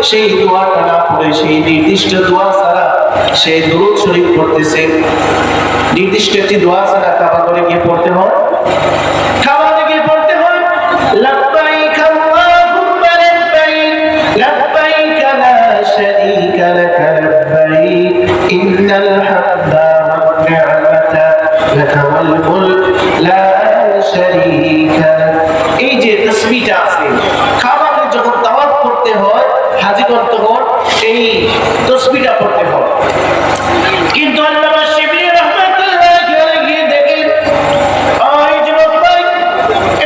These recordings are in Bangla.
সেই দোয়াটা না পড়ে সেই নির্দিষ্ট দোয়া ছাড়া সে দুরূদ শরীফ পড়তেছে। নির্দিষ্ট একটি দোয়া ছাড়া কাবা ঘরে গিয়ে পড়তে হয়, কাবা ঘরে গিয়ে পড়তে হয় লাব্বাইক আল্লাহুম্মা লাব্বাইক লাব্বাইক লা শারীকা লাক লাব্বাইক ইন্নাল হামদা ওয়ান নি'মাতা লাকা ওয়াল মুলক লা শারীকা লাক। এই যে তাসবিহটা আছে, কাবা ঘরে যখন তাওয়াফ করতে হয় হাজিগণ তখন এই তাসবিহটা পড়তে হয়। কিন্তু আল্লামা শিবলি রাহমাতুল্লাহি আলাইহি দেখেন ওই যুবক ভাই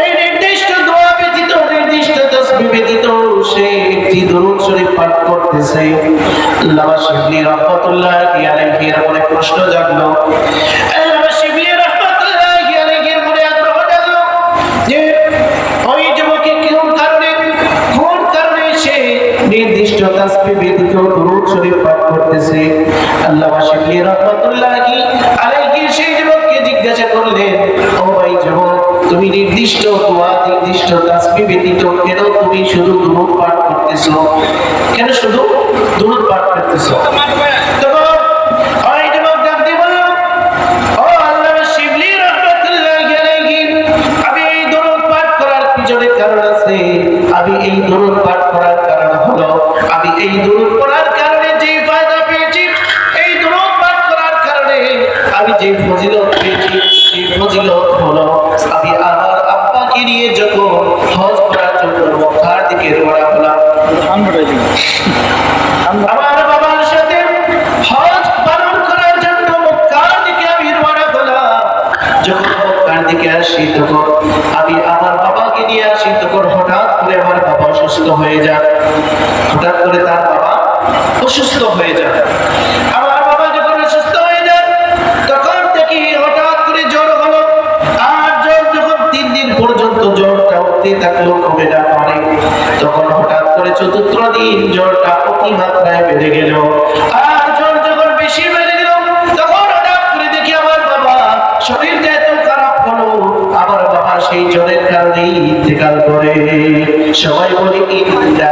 এই নির্দিষ্ট দোয়া ব্যতীত নির্দিষ্ট তাসবিহ ব্যতীত সে একটি দরুদ শরীফ পাঠ করতেছে। আল্লামা শিবলি রাহমাতুল্লাহি আলাইহি এর মনে প্রশ্ন জাগলো, আল্লামা শিবলি রাহমাতুল্লাহি আলাইহি এর মনে আগ্রহ জাগলো যে ওই যুবকে কোন কারণে সে নির্দিষ্ট তাসবিহ ব্যতীত দরুদ শরীফ পাঠ করতেছে। আল্লামা শিবলি রাহমাতুল্লাহি আলাইহি সেই যুবককে জিজ্ঞাসা করলেন, ও ভাই যুবক, তুমি নির্দিষ্ট দোয়া নির্দিষ্ট তাসবিহ ব্যতীত কেন তুমি শুধু দরুদ পাঠ করতেছো? কেন শুধু দরুদ পাঠ করতেছো? তখন ওই যুবক ডাক দিয়ে বলল, ও আল্লামা শিবলি রাহমাতুল্লাহি আলাইহি, আমি এই দরুদ পাঠ করার পিছনে কারণ আছে। আমি এই দরুদ পাঠ করার কারণ হলো আমি এই দরুদ পড়ার কারণে যে ফায়দা পেয়েছি, এই দরুদ পাঠ করার কারণে আমি যে ফজিলত পেয়েছি, সেই ফজিলত হলো আমি আমার আব্বাকে নিয়ে যখন হজ করার জন্য মক্কার দিকে রওনা হলাম, আমার বাবার সাথে হজ পালন করার জন্য মক্কার দিকে আমি রওনা হলাম। যখন মক্কার দিকে আসি তখন আমি আমার বাবাকে নিয়ে আসি, তখন হঠাৎ করে আমার বাবা অসুস্থ হয়ে যায়। হঠাৎ করে তার বাবা অসুস্থ হয়ে যায়। আমার বাবা যখন অসুস্থ হয়ে যায় তখন থেকে হঠাৎ করে জ্বর হলো। আর জ্বর যখন 3 দিন পর্যন্ত জ্বরটা উঠতে থাকলো, কমে না পারে, তখন হঠাৎ করে চতুর্থ দিন জ্বরটা অতি মাত্রায় বেড়ে গেল। আর জ্বর যখন বেশি বেড়ে গেল তখন হঠাৎ করে দেখি আমার বাবা শরীরটা এত খারাপ হলো, আমার বাবা সেই জ্বরের কারণেই ইন্তেকাল করে। সবাই বলে ইন্না